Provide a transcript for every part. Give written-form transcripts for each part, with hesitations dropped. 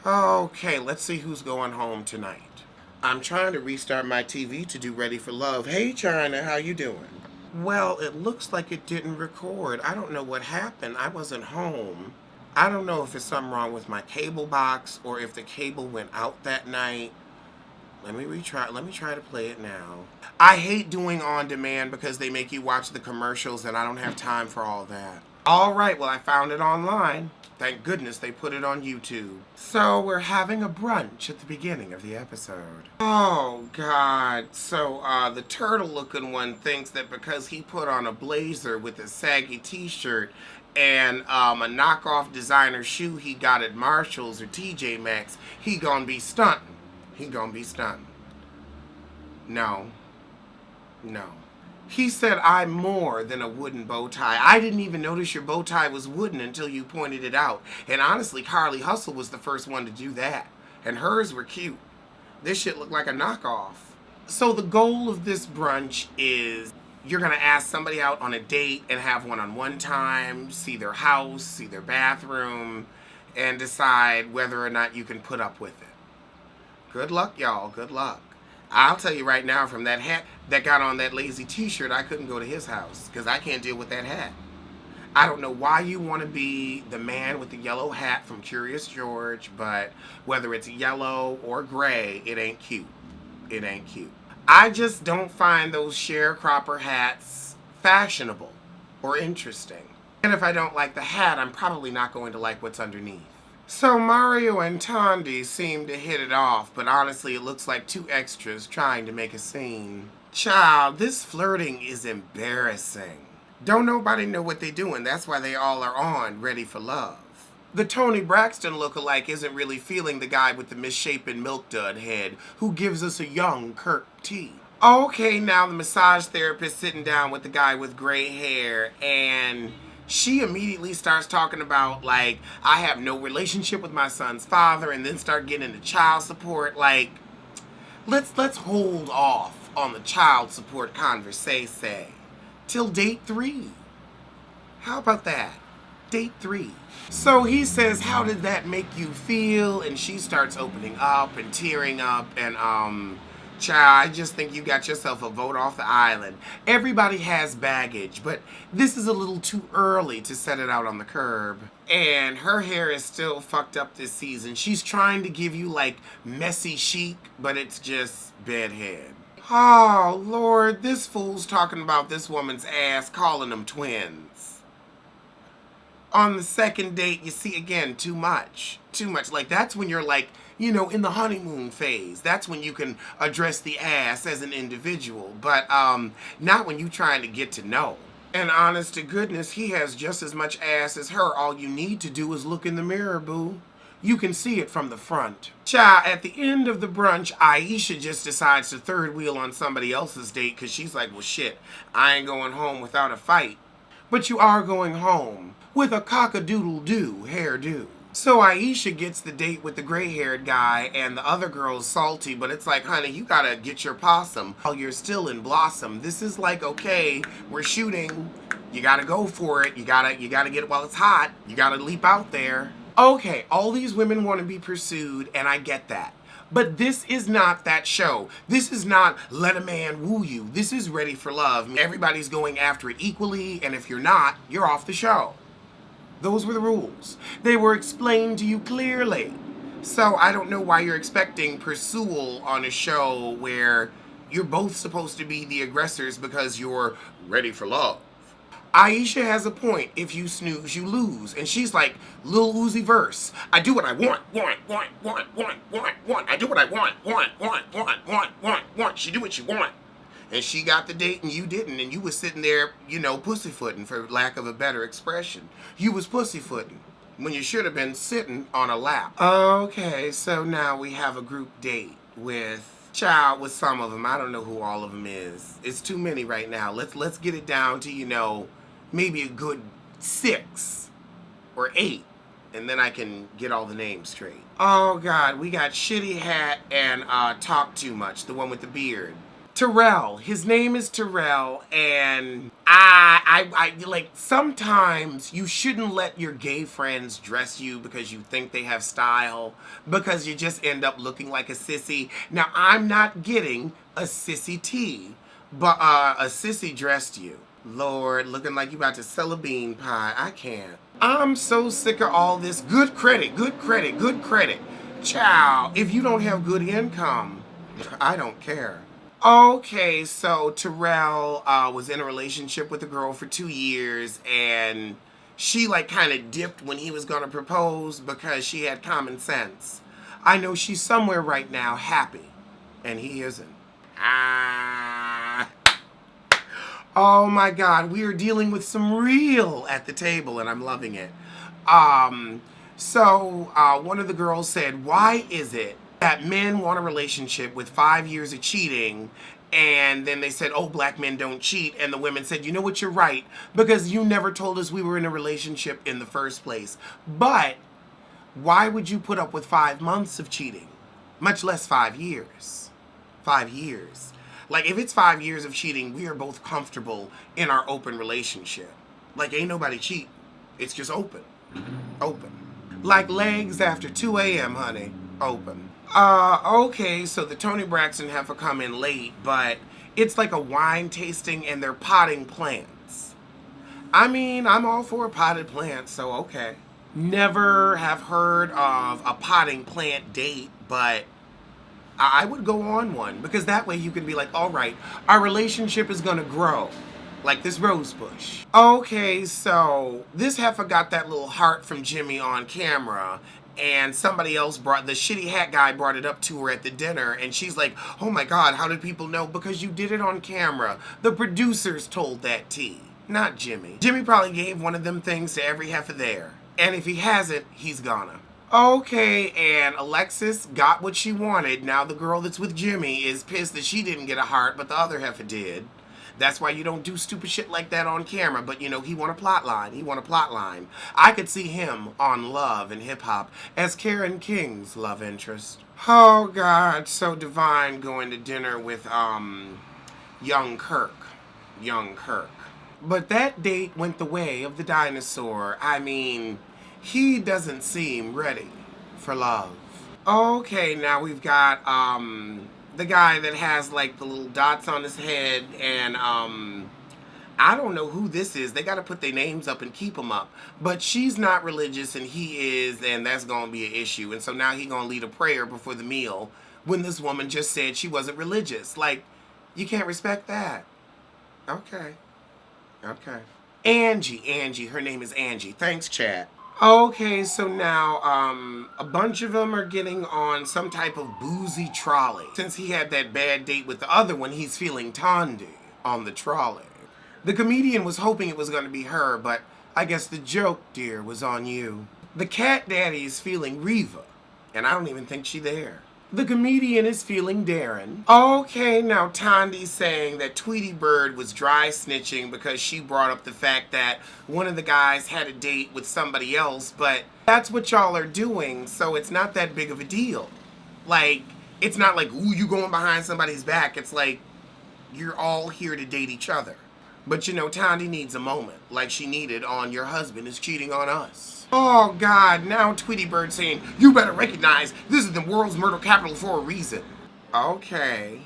Okay, let's see who's going home tonight. I'm trying to restart my TV to do Ready for Love. Hey, China, how you doing? Well, it looks like it didn't record. I don't know what happened. I wasn't home. I don't know if it's something wrong with my cable box or if the cable went out that night. Let me retry. Let me try to play it now. I hate doing on demand because they make you watch the commercials and I don't have time for all that. All right, well, I found it online. Thank goodness they put it on YouTube. So we're having a brunch at the beginning of the episode. Oh, God. So, the turtle-looking one thinks that because he put on a blazer with a saggy t-shirt and a knockoff designer shoe he got at Marshall's or TJ Maxx, he gonna be stunting. He gonna be stunting. No. No. He said, I'm more than a wooden bow tie. I didn't even notice your bow tie was wooden until you pointed it out. And honestly, Carly Hustle was the first one to do that. And hers were cute. This shit looked like a knockoff. So the goal of this brunch is you're going to ask somebody out on a date and have one-on-one time, see their house, see their bathroom, and decide whether or not you can put up with it. Good luck, y'all. Good luck. I'll tell you right now, from that hat that got on that lazy t-shirt, I couldn't go to his house because I can't deal with that hat. I don't know why you want to be the man with the yellow hat from Curious George, but whether it's yellow or gray, it ain't cute. It ain't cute. I just don't find those sharecropper hats fashionable or interesting. And if I don't like the hat, I'm probably not going to like what's underneath. So Mario and Tondi seem to hit it off, but honestly it looks like two extras trying to make a scene. Child, this flirting is embarrassing. Don't nobody know what they doing, that's why they all are on Ready for Love. The Toni Braxton lookalike isn't really feeling the guy with the misshapen milk dud head who gives us a young Kirk T. Okay, now the massage therapist sitting down with the guy with gray hair and she immediately starts talking about, like, I have no relationship with my son's father, and then start getting into child support. Like, let's hold off on the child support conversation till date 3. How about that? Date 3. So he says, how did that make you feel? And she starts opening up and tearing up and, child, I just think you got yourself a vote off the island. Everybody has baggage, but this is a little too early to set it out on the curb. And her hair is still fucked up this season. She's trying to give you, like, messy chic, but it's just bedhead. Oh, Lord, this fool's talking about this woman's ass, calling them twins. On the second date, you see, again, too much. Too much. Like, that's when you're, like, you know, in the honeymoon phase. That's when you can address the ass as an individual. But, not when you trying to get to know. And honest to goodness, he has just as much ass as her. All you need to do is look in the mirror, boo. You can see it from the front. Child, at the end of the brunch, Aisha just decides to third wheel on somebody else's date because she's like, well, shit, I ain't going home without a fight. But you are going home with a cock-a-doodle-doo hairdo. So Aisha gets the date with the gray-haired guy, and the other girl's salty, but it's like, honey, you gotta get your possum while you're still in blossom. This is like, okay, we're shooting. You gotta go for it. You gotta get it while it's hot. You gotta leap out there. Okay, all these women want to be pursued, and I get that. But this is not that show. This is not Let a Man Woo You. This is Ready for Love. Everybody's going after it equally, and if you're not, you're off the show. Those were the rules. They were explained to you clearly. So I don't know why you're expecting pursual on a show where you're both supposed to be the aggressors because you're ready for love. Aisha has a point. If you snooze, you lose. And she's like Lil Uzi Verse. I do what I want. I do what I want. She do what she want. And she got the date and you didn't. And you was sitting there, you know, pussyfooting, for lack of a better expression. You was pussyfooting when you should have been sitting on a lap. Okay, so now we have a group date with some of them. I don't know who all of them is. It's too many right now. Let's get it down to, you know, maybe a good 6 or 8. And then I can get all the names straight. Oh, God, we got Shitty Hat and Talk Too Much, the one with the beard. Terrell. His name is Terrell, and I like, sometimes you shouldn't let your gay friends dress you because you think they have style, because you just end up looking like a sissy. Now, I'm not getting a sissy tea, but a sissy dressed you. Lord, looking like you about to sell a bean pie. I can't. I'm so sick of all this good credit, good credit, good credit. Child, if you don't have good income, I don't care. Okay, so Terrell was in a relationship with a girl for 2 years, and she like kind of dipped when he was going to propose because she had common sense. I know she's somewhere right now happy, and he isn't. Ah. Oh my God, we are dealing with some real at the table, and I'm loving it. So one of the girls said, why is it that men want a relationship with 5 years of cheating? And then they said, oh, black men don't cheat. And the women said, you know what, you're right, because you never told us we were in a relationship in the first place. But why would you put up with 5 months of cheating? Much less 5 years. 5 years. Like, if it's 5 years of cheating, we are both comfortable in our open relationship. Like, ain't nobody cheating. It's just open. Open. Like legs after 2 a.m., honey. Open. Okay, so the Tony Braxton heifer come in late, but it's like a wine tasting and they're potting plants. I mean, I'm all for a potted plant, so okay. Never have heard of a potting plant date, but I would go on one, because that way you can be like, all right, our relationship is gonna grow like this rose bush. Okay, so this heifer got that little heart from Jimmy on camera, and somebody else the shitty hat guy brought it up to her at the dinner, and she's like, oh my God, how did people know? Because you did it on camera. The producers told that tea, not Jimmy. Jimmy probably gave one of them things to every heifer there, and if he hasn't, he's gonna. Okay, and Alexis got what she wanted. Now the girl that's with Jimmy is pissed that she didn't get a heart, but the other heifer did. That's why you don't do stupid shit like that on camera. But, you know, he want a plot line. He want a plot line. I could see him on Love and Hip Hop as Karen King's love interest. Oh, God. So Divine going to dinner with, young Kirk. Young Kirk. But that date went the way of the dinosaur. I mean, he doesn't seem ready for love. Okay, now we've got, the guy that has like the little dots on his head, and I don't know who this is. They got to put their names up and keep them up. But she's not religious and he is, and that's going to be an issue. And so now he going to lead a prayer before the meal when this woman just said she wasn't religious. Like, you can't respect that. Okay. Okay. Angie, her name is Angie. Thanks, chat. Okay, so now, a bunch of them are getting on some type of boozy trolley. Since he had that bad date with the other one, he's feeling Tandy on the trolley. The comedian was hoping it was going to be her, but I guess the joke, dear, was on you. The cat daddy is feeling Reva, and I don't even think she's there. The comedian is feeling Darren. Okay, now Tandy's saying that Tweety Bird was dry snitching because she brought up the fact that one of the guys had a date with somebody else, but that's what y'all are doing, so it's not that big of a deal. Like, it's not like, ooh, you going behind somebody's back. It's like, you're all here to date each other. But you know, Tandy needs a moment, like she needed on Your Husband Is Cheating on Us. Oh, God, now Tweety Bird saying, you better recognize this is the world's murder capital for a reason. Okay.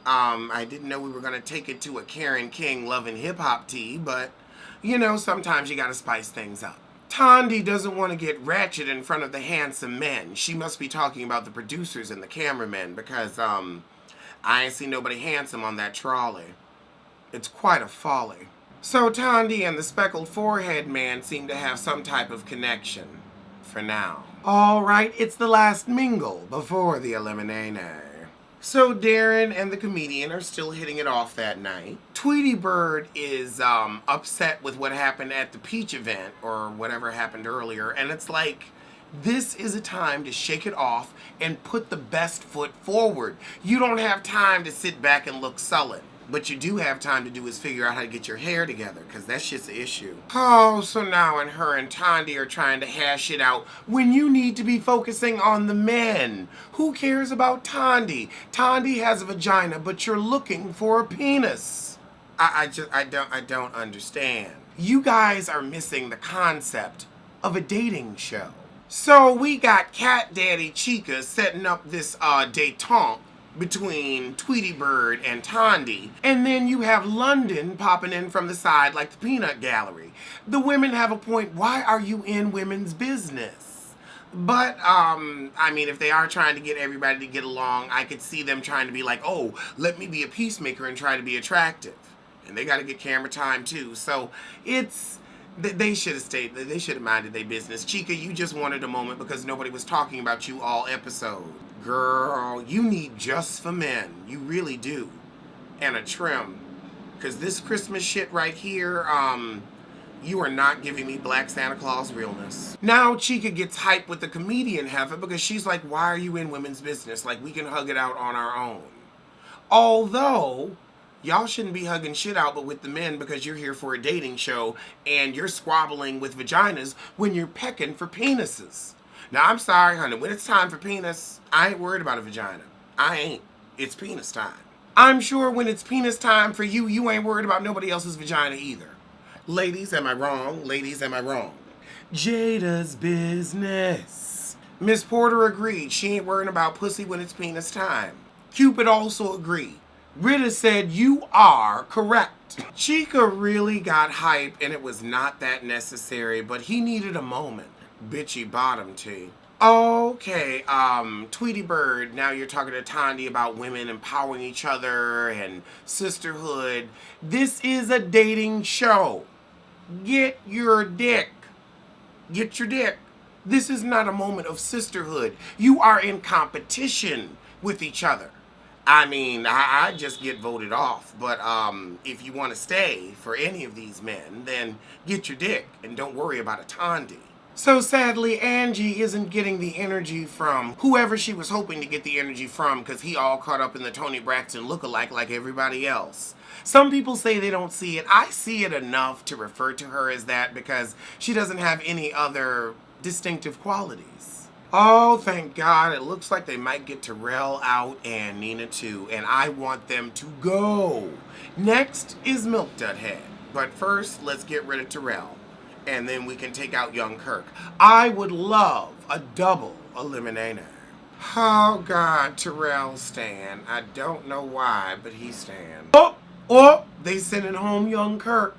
I didn't know we were going to take it to a Karen King Love and Hip Hop tea, but, you know, sometimes you got to spice things up. Tandy doesn't want to get ratchet in front of the handsome men. She must be talking about the producers and the cameramen, because, I ain't seen nobody handsome on that trolley. It's quite a folly. So Tandy and the speckled forehead man seem to have some type of connection. For now. Alright, it's the last mingle before the elimination. So Darren and the comedian are still hitting it off that night. Tweety Bird is upset with what happened at the Peach event, or whatever happened earlier, and it's like, this is a time to shake it off and put the best foot forward. You don't have time to sit back and look sullen. But you do have time to do is figure out how to get your hair together, because that's just the issue. Oh, so now her and Tandy are trying to hash it out when you need to be focusing on the men. Who cares about Tandy? Tandy has a vagina, but you're looking for a penis. I don't understand. You guys are missing the concept of a dating show. So we got Cat Daddy Chica setting up this detente between Tweety Bird and Tandy. And then you have London popping in from the side like the peanut gallery. The women have a point. Why are you in women's business? But, I mean, if they are trying to get everybody to get along, I could see them trying to be like, oh, let me be a peacemaker and try to be attractive. And they got to get camera time, too. So, they should have stayed, they should have minded their business. Chica, you just wanted a moment because nobody was talking about you all episode. Girl, you need just for men. You really do. And a trim. Because this Christmas shit right here, you are not giving me Black Santa Claus realness. Now Chica gets hyped with the comedian heifer because she's like, why are you in women's business? Like, we can hug it out on our own. Although, y'all shouldn't be hugging shit out but with the men because you're here for a dating show and you're squabbling with vaginas when you're pecking for penises. Now, I'm sorry, honey. When it's time for penis, I ain't worried about a vagina. I ain't. It's penis time. I'm sure when it's penis time for you, you ain't worried about nobody else's vagina either. Ladies, am I wrong? Ladies, am I wrong? Jada's business. Miss Porter agreed. She ain't worrying about pussy when it's penis time. Cupid also agreed. Rita said, you are correct. Chica really got hype and it was not that necessary, but he needed a moment. Bitchy bottom tea. Okay, Tweety Bird, now you're talking to Tandy about women empowering each other and sisterhood. This is a dating show. Get your dick. Get your dick. This is not a moment of sisterhood. You are in competition with each other. I mean, I just get voted off. But if you want to stay for any of these men, then get your dick and don't worry about a Tandy. So sadly, Angie isn't getting the energy from whoever she was hoping to get the energy from because he all caught up in the Toni Braxton lookalike like everybody else. Some people say they don't see it. I see it enough to refer to her as that because she doesn't have any other distinctive qualities. Oh, thank God. It looks like they might get Terrell out and Nina too, and I want them to go. Next is Milk Dud Head. But first, let's get rid of Terrell. And then we can take out young Kirk. I would love a double eliminator. Oh, God, Terrell stan. I don't know why, but he stan. Oh, they sending home young Kirk.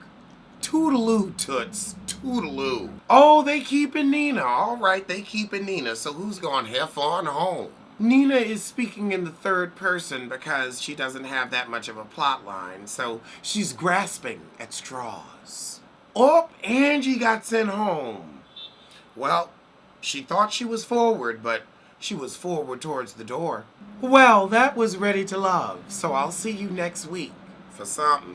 Toodaloo, toots. Toodaloo. Oh, they keeping Nina. All right, they keeping Nina. So who's going to have on home? Nina is speaking in the third person because she doesn't have that much of a plot line. So she's grasping at straws. Oh, Angie got sent home. Well, she thought she was forward, but she was forward towards the door. Well, that was Ready to Love, so I'll see you next week for something.